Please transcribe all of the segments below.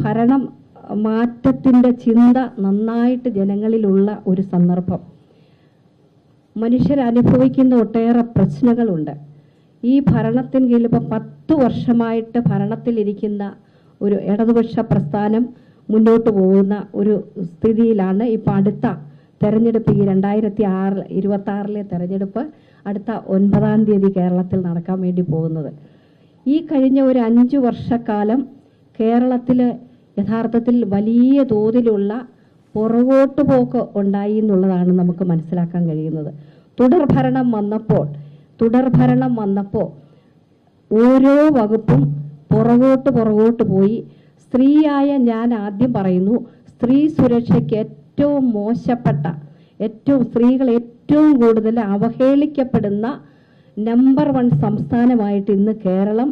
ഭരണം മാറ്റത്തിൻ്റെ ചിന്ത നന്നായിട്ട് ജനങ്ങളിലുള്ള ഒരു സന്ദർഭം. മനുഷ്യരനുഭവിക്കുന്ന ഒട്ടേറെ പ്രശ്നങ്ങളുണ്ട്. ഈ ഭരണത്തിന് കീഴിൽ ഇപ്പോൾ 10 വർഷമായിട്ട് ഭരണത്തിലിരിക്കുന്ന ഒരു ഇടതുപക്ഷ പ്രസ്ഥാനം മുന്നോട്ട് പോകുന്ന ഒരു സ്ഥിതിയിലാണ് ഇപ്പോൾ അടുത്ത തെരഞ്ഞെടുപ്പ്, ഈ 2026 തെരഞ്ഞെടുപ്പ് അടുത്ത 9-ാം തീയതി കേരളത്തിൽ നടക്കാൻ വേണ്ടി പോകുന്നത്. ഈ കഴിഞ്ഞ ഒരു 5 വർഷക്കാലം കേരളത്തിൽ യഥാർത്ഥത്തിൽ വലിയ തോതിലുള്ള പുറകോട്ട് പോക്ക് ഉണ്ടായി എന്നുള്ളതാണ് നമുക്ക് മനസ്സിലാക്കാൻ കഴിയുന്നത്. തുടർഭരണം വന്നപ്പോൾ ഓരോ വകുപ്പും പുറകോട്ട് പോയി. സ്ത്രീയായ ഞാൻ ആദ്യം പറയുന്നു, സ്ത്രീ സുരക്ഷയ്ക്ക് ഏറ്റവും മോശപ്പെട്ട, സ്ത്രീകൾ ഏറ്റവും കൂടുതൽ അവഹേളിക്കപ്പെടുന്ന നമ്പർ 1 സംസ്ഥാനമായിട്ട് ഇന്ന് കേരളം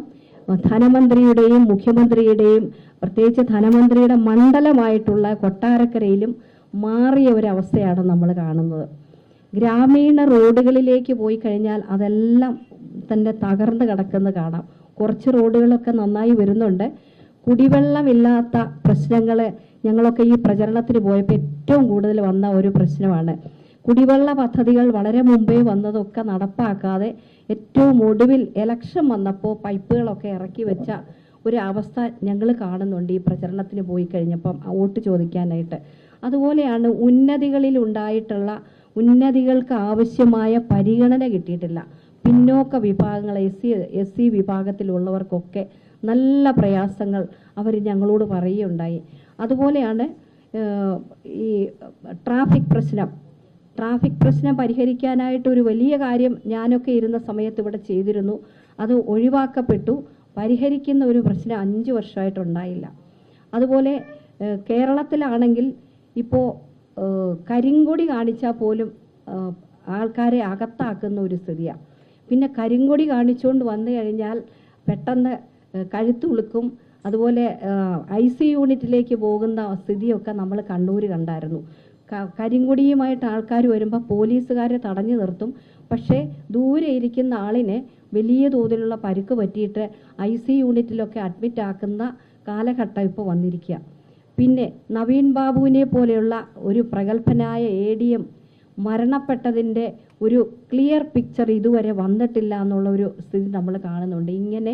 ധനമന്ത്രിയുടെയും മുഖ്യമന്ത്രിയുടെയും പ്രത്യേകിച്ച് ധനമന്ത്രിയുടെ മണ്ഡലമായിട്ടുള്ള കൊട്ടാരക്കരയിലും മാറിയ ഒരവസ്ഥയാണ് നമ്മൾ കാണുന്നത്. ഗ്രാമീണ റോഡുകളിലേക്ക് പോയി കഴിഞ്ഞാൽ അതെല്ലാം തന്നെ തകർന്ന് കിടക്കുന്നത് കാണാം. കുറച്ച് റോഡുകളൊക്കെ നന്നായി വരുന്നുണ്ട്. കുടിവെള്ളമില്ലാത്ത പ്രശ്നങ്ങൾ ഞങ്ങളൊക്കെ ഈ പ്രചരണത്തിന് പോയപ്പോൾ ഏറ്റവും കൂടുതൽ വന്ന ഒരു പ്രശ്നമാണ്. കുടിവെള്ള പദ്ധതികൾ വളരെ മുമ്പേ വന്നതൊക്കെ നടപ്പാക്കാതെ ഏറ്റവും ഒടുവിൽ ഇലക്ഷൻ വന്നപ്പോൾ പൈപ്പുകളൊക്കെ ഇറക്കി വെച്ച ഒരു അവസ്ഥ ഞങ്ങൾ കാണുന്നുണ്ട് ഈ പ്രചരണത്തിന് പോയി കഴിഞ്ഞപ്പം വോട്ട് ചോദിക്കാനായിട്ട്. അതുപോലെയാണ് ഉന്നതികൾക്ക് ആവശ്യമായ പരിഗണന കിട്ടിയിട്ടില്ല. പിന്നോക്ക വിഭാഗങ്ങൾ, എസ് സി വിഭാഗത്തിലുള്ളവർക്കൊക്കെ നല്ല പ്രയാസങ്ങൾ അവർ ഞങ്ങളോട് പറയുകയുണ്ടായി. അതുപോലെയാണ് ഈ ട്രാഫിക് പ്രശ്നം പരിഹരിക്കാനായിട്ട് ഒരു വലിയ കാര്യം ഞാനൊക്കെ ഇരുന്ന സമയത്ത് ഇവിടെ ചെയ്തിരുന്നു. അത് ഒഴിവാക്കപ്പെട്ടു. പരിഹരിക്കുന്ന ഒരു പ്രശ്നം 5 വർഷമായിട്ടുണ്ടായില്ല. അതുപോലെ കേരളത്തിലാണെങ്കിൽ ഇപ്പോൾ കരിങ്കൊടി കാണിച്ചാൽ പോലും ആൾക്കാരെ അകത്താക്കുന്ന ഒരു സ്ഥിതിയാണ്. പിന്നെ കരിങ്കൊടി കാണിച്ചുകൊണ്ട് വന്നു കഴിഞ്ഞാൽ പെട്ടെന്ന് കഴുത്തുളുക്കും. അതുപോലെ IC യൂണിറ്റിലേക്ക് പോകുന്ന സ്ഥിതിയൊക്കെ നമ്മൾ കണ്ണൂർ കണ്ടായിരുന്നു. കരിങ്കൊടിയുമായിട്ട് ആൾക്കാർ വരുമ്പോൾ പോലീസുകാരെ തടഞ്ഞു നിർത്തും. പക്ഷേ ദൂരെ ഇരിക്കുന്ന ആളിനെ വലിയ തോതിലുള്ള പരുക്ക് പറ്റിയിട്ട് IC യൂണിറ്റിലൊക്കെ അഡ്മിറ്റ് ആക്കുന്ന കാലഘട്ടം ഇപ്പോൾ വന്നിരിക്കുക. പിന്നെ നവീൻ ബാബുവിനെ പോലെയുള്ള ഒരു പ്രഗത്ഭനായ ADM മരണപ്പെട്ടതിൻ്റെ ഒരു ക്ലിയർ പിക്ചർ ഇതുവരെ വന്നിട്ടില്ല എന്നുള്ള ഒരു സ്ഥിതി നമ്മൾ കാണുന്നുണ്ട്. ഇങ്ങനെ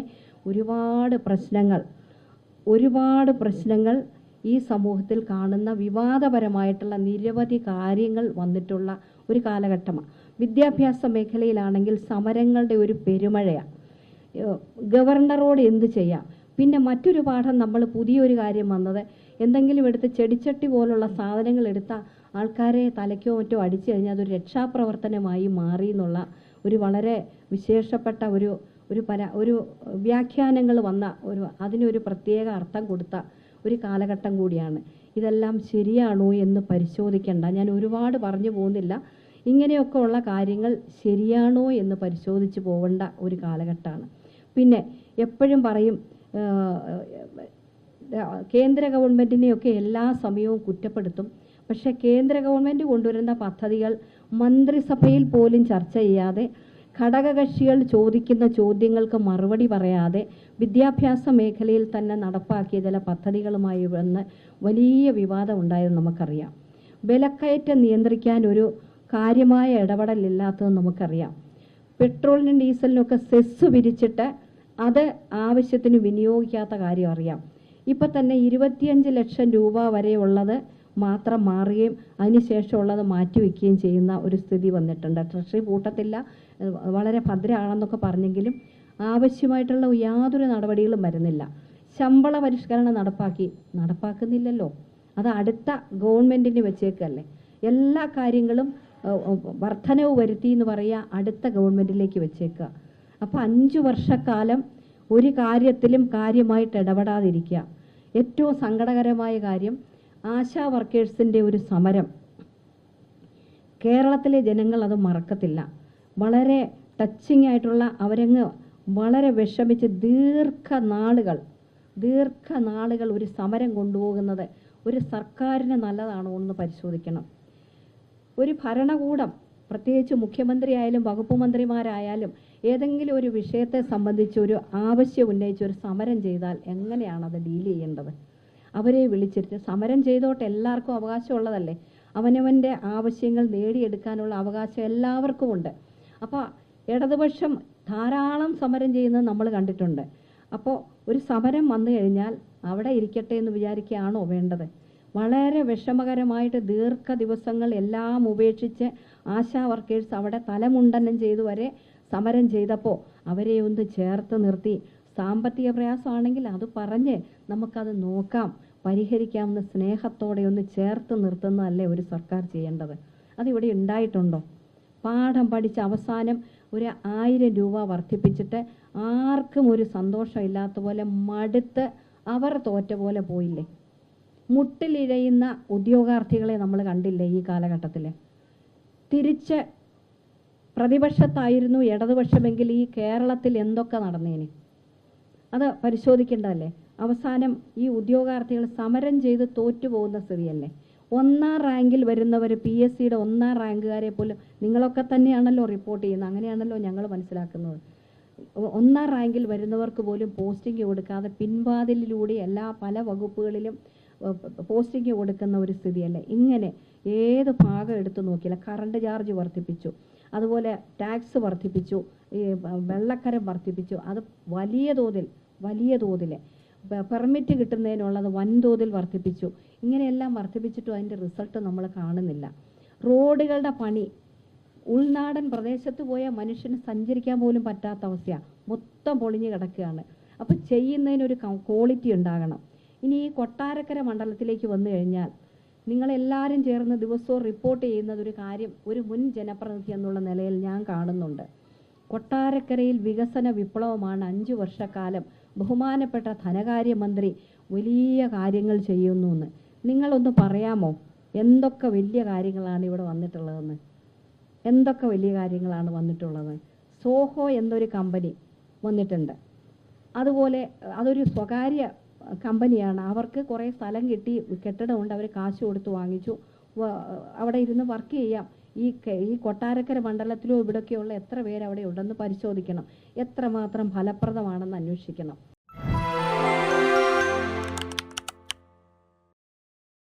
ഒരുപാട് പ്രശ്നങ്ങൾ ഈ സമൂഹത്തിൽ കാണുന്ന വിവാദപരമായിട്ടുള്ള നിരവധി കാര്യങ്ങൾ വന്നിട്ടുള്ള ഒരു കാലഘട്ടമാണ്. വിദ്യാഭ്യാസ മേഖലയിലാണെങ്കിൽ സമരങ്ങളുടെ ഒരു പെരുമഴയാണ്. ഗവർണറോട് എന്ത് ചെയ്യാം. പിന്നെ മറ്റൊരു പാഠം നമ്മൾ പുതിയൊരു കാര്യം വന്നത്, എന്തെങ്കിലും എടുത്ത് ചെടിച്ചട്ടി പോലുള്ള സാധനങ്ങൾ എടുത്ത ആൾക്കാരെ തലയ്ക്കോ മറ്റോ അടിച്ചു കഴിഞ്ഞാൽ അതൊരു രക്ഷാപ്രവർത്തനമായി മാറി എന്നുള്ള ഒരു വളരെ വിശേഷപ്പെട്ട ഒരു വ്യാഖ്യാനങ്ങൾ വന്ന അതിനൊരു പ്രത്യേക അർത്ഥം കൊടുത്ത ഒരു കാലഘട്ടം കൂടിയാണ്. ഇതെല്ലാം ശരിയാണോ എന്ന് പരിശോധിക്കേണ്ട, ഞാൻ ഒരുപാട് പറഞ്ഞു പോകുന്നില്ല. ഇങ്ങനെയൊക്കെ ഉള്ള കാര്യങ്ങൾ ശരിയാണോ എന്ന് പരിശോധിച്ച് പോകേണ്ട ഒരു കാലഘട്ടമാണ്. പിന്നെ എപ്പോഴും പറയും കേന്ദ്ര ഗവൺമെൻറ്റിനെയൊക്കെ എല്ലാ സമയവും കുറ്റപ്പെടുത്തും. പക്ഷേ കേന്ദ്ര ഗവൺമെൻറ് കൊണ്ടുവരുന്ന പദ്ധതികൾ മന്ത്രിസഭയിൽ പോലും ചർച്ച ചെയ്യാതെ, ഘടകകക്ഷികൾ ചോദിക്കുന്ന ചോദ്യങ്ങൾക്ക് മറുപടി പറയാതെ വിദ്യാഭ്യാസ മേഖലയിൽ തന്നെ നടപ്പാക്കിയ ചില പദ്ധതികളുമായി വന്ന് വലിയ വിവാദം ഉണ്ടായത് നമുക്കറിയാം. വിലക്കയറ്റം നിയന്ത്രിക്കാൻ ഒരു കാര്യമായ ഇടപെടലില്ലാത്തത് നമുക്കറിയാം. പെട്രോളിനും ഡീസലിനൊക്കെ സെസ് വിരിച്ചിട്ട് അത് ആവശ്യത്തിന് വിനിയോഗിക്കാത്ത കാര്യം അറിയാം. ഇപ്പം തന്നെ 25 ലക്ഷം രൂപ വരെയുള്ളത് മാത്രം മാറുകയും അതിനുശേഷമുള്ളത് മാറ്റിവെക്കുകയും ചെയ്യുന്ന ഒരു സ്ഥിതി വന്നിട്ടുണ്ട്. ട്രഷറി പൂട്ടത്തില്ല, വളരെ ഭദ്രമാണെന്നൊക്കെ പറഞ്ഞെങ്കിലും ആവശ്യമായിട്ടുള്ള യാതൊരു നടപടികളും വരുന്നില്ല. ശമ്പള പരിഷ്കരണം നടപ്പാക്കുന്നില്ലല്ലോ. അത് അടുത്ത ഗവൺമെൻറ്റിന് വെച്ചേക്കല്ലേ. എല്ലാ കാര്യങ്ങളും വർധനവ് വരുത്തി എന്ന് പറയുക അടുത്ത ഗവൺമെൻറ്റിലേക്ക് വെച്ചേക്കുക. അപ്പോൾ 5 വർഷക്കാലം ഒരു കാര്യത്തിലും കാര്യമായിട്ട് ഇടപെടാതിരിക്കുക. ഏറ്റവും സങ്കടകരമായ കാര്യം, ആശാ വർക്കേഴ്സിൻ്റെ ഒരു സമരം കേരളത്തിലെ ജനങ്ങൾ അത് മറക്കത്തില്ല. വളരെ ടച്ചിങ് ആയിട്ടുള്ള, അവരങ്ങ് വളരെ വിഷമിച്ച് ദീർഘനാളുകൾ ഒരു സമരം കൊണ്ടുപോകുന്നത് ഒരു സർക്കാരിന് നല്ലതാണോ എന്ന് പരിശോധിക്കണം. ഒരു ഭരണകൂടം, പ്രത്യേകിച്ച് മുഖ്യമന്ത്രി ആയാലും വകുപ്പ് മന്ത്രിമാരായാലും ഏതെങ്കിലും ഒരു വിഷയത്തെ സംബന്ധിച്ച് ഒരു ആവശ്യം ഉന്നയിച്ച് ഒരു സമരം ചെയ്താൽ എങ്ങനെയാണ് അത് ഡീൽ ചെയ്യേണ്ടത്? അവരെ വിളിച്ചിരുത്തി സമരം ചെയ്തോട്ടെ, എല്ലാവർക്കും അവകാശമുള്ളതല്ലേ, അവനവൻ്റെ ആവശ്യങ്ങൾ നേടിയെടുക്കാനുള്ള അവകാശം എല്ലാവർക്കും ഉണ്ട്. അപ്പോൾ ഇടതുപക്ഷം ധാരാളം സമരം ചെയ്യുന്നത് നമ്മൾ കണ്ടിട്ടുണ്ട്. അപ്പോൾ ഒരു സമരം വന്നു കഴിഞ്ഞാൽ അവിടെ ഇരിക്കട്ടെ എന്ന് വിചാരിക്കുകയാണോ വേണ്ടത്? വളരെ വിഷമകരമായിട്ട് ദീർഘ ദിവസങ്ങൾ എല്ലാം ഉപേക്ഷിച്ച് ആശാ വർക്കേഴ്സ് അവിടെ തലമുണ്ടനം ചെയ്തു വരെ സമരം ചെയ്തപ്പോൾ അവരെ ഒന്ന് ചേർത്ത് നിർത്തി, സാമ്പത്തിക പ്രയാസമാണെങ്കിൽ അത് പറഞ്ഞ് നമുക്കത് നോക്കാം, പരിഹരിക്കാമെന്ന് സ്നേഹത്തോടെ ഒന്ന് ചേർത്ത് നിർത്തുന്നതല്ലേ ഒരു സർക്കാർ ചെയ്യേണ്ടത്? അതിവിടെ ഉണ്ടായിട്ടുണ്ടോ? പാഠം പഠിച്ച് അവസാനം ഒരു 1000 രൂപ വർദ്ധിപ്പിച്ചിട്ട് ആർക്കും ഒരു സന്തോഷമില്ലാത്ത പോലെ മടുത്ത് അവർ തോറ്റ പോലെ പോയില്ലേ? മുട്ടിലിഴയുന്ന ഉദ്യോഗാർത്ഥികളെ നമ്മൾ കണ്ടില്ലേ ഈ കാലഘട്ടത്തിൽ? തിരിച്ച് പ്രതിപക്ഷത്തായിരുന്നു ഇടതുപക്ഷമെങ്കിൽ ഈ കേരളത്തിൽ എന്തൊക്കെ നടന്നേനെ? അത് പരിശോധിക്കേണ്ടതല്ലേ? അവസാനം ഈ ഉദ്യോഗാർത്ഥികൾ സമരം ചെയ്ത് തോറ്റുപോകുന്ന സ്ഥിതിയല്ലേ? 1ാം റാങ്കിൽ വരുന്നവർ, PSCയുടെ 1ാം റാങ്കുകാരെ പോലും നിങ്ങളൊക്കെ തന്നെയാണല്ലോ റിപ്പോർട്ട് ചെയ്യുന്നത്, അങ്ങനെയാണല്ലോ ഞങ്ങൾ മനസ്സിലാക്കുന്നത്. 1ാം റാങ്കിൽ വരുന്നവർക്ക് പോലും പോസ്റ്റിംഗ് കൊടുക്കാതെ പിൻവാതിലിലൂടെ പല വകുപ്പുകളിലും പോസ്റ്റിംഗ് കൊടുക്കുന്ന ഒരു സ്ഥിതിയല്ലേ? ഇങ്ങനെ ഏത് ഭാഗം എടുത്തു നോക്കിയില്ല. കറണ്ട് ചാർജ് വർദ്ധിപ്പിച്ചു, അതുപോലെ ടാക്സ് വർദ്ധിപ്പിച്ചു, ഈ വെള്ളക്കരം വർദ്ധിപ്പിച്ചു, അത് വലിയ തോതിൽ പെർമിറ്റ് കിട്ടുന്നതിനുള്ളത് വൻതോതിൽ വർദ്ധിപ്പിച്ചു. ഇങ്ങനെയെല്ലാം വർദ്ധിപ്പിച്ചിട്ടും അതിൻ്റെ റിസൾട്ട് നമ്മൾ കാണുന്നില്ല. റോഡുകളുടെ പണി, ഉൾനാടൻ പ്രദേശത്ത് പോയ മനുഷ്യന് സഞ്ചരിക്കാൻ പോലും പറ്റാത്ത അവസ്ഥയാണ്, മൊത്തം പൊളിഞ്ഞു കിടക്കുകയാണ്. അപ്പോൾ ചെയ്യുന്നതിനൊരു ക്വാളിറ്റി ഉണ്ടാകണം. ഇനി ഈ കൊട്ടാരക്കര മണ്ഡലത്തിലേക്ക് വന്നു കഴിഞ്ഞാൽ നിങ്ങളെല്ലാവരും ചേർന്ന് ദിവസവും റിപ്പോർട്ട് ചെയ്യുന്നതൊരു കാര്യം ഒരു മുൻ ജനപ്രതിനിധി എന്നുള്ള നിലയിൽ ഞാൻ കാണുന്നുണ്ട്. കൊട്ടാരക്കരയിൽ വികസന വിപ്ലവമാണ് 5 വർഷക്കാലം ബഹുമാനപ്പെട്ട ധനകാര്യമന്ത്രി വലിയ കാര്യങ്ങൾ ചെയ്യുന്നു എന്ന്. നിങ്ങളൊന്ന് പറയാമോ എന്തൊക്കെ വലിയ കാര്യങ്ങളാണ് ഇവിടെ വന്നിട്ടുള്ളതെന്ന്? എന്തൊക്കെ വലിയ കാര്യങ്ങളാണ് വന്നിട്ടുള്ളത്? സോഹോ എന്നൊരു കമ്പനി വന്നിട്ടുണ്ട്. അതുപോലെ അതൊരു സ്വകാര്യ കമ്പനിയാണ്. അവർക്ക് കുറേ സ്ഥലം കിട്ടി, കെട്ടിടമുണ്ട്, അവർ കാശ് കൊടുത്ത് വാങ്ങിച്ചു, അവിടെ ഇരുന്ന് വർക്ക് ചെയ്യാം. ഈ കൊട്ടാരക്കര മണ്ഡലത്തിലോ ഇവിടെയൊക്കെയുള്ള എത്ര പേര് അവിടെ ഉണ്ടെന്ന് പരിശോധിക്കണം, എത്രമാത്രം ഫലപ്രദമാണെന്ന് അന്വേഷിക്കണം.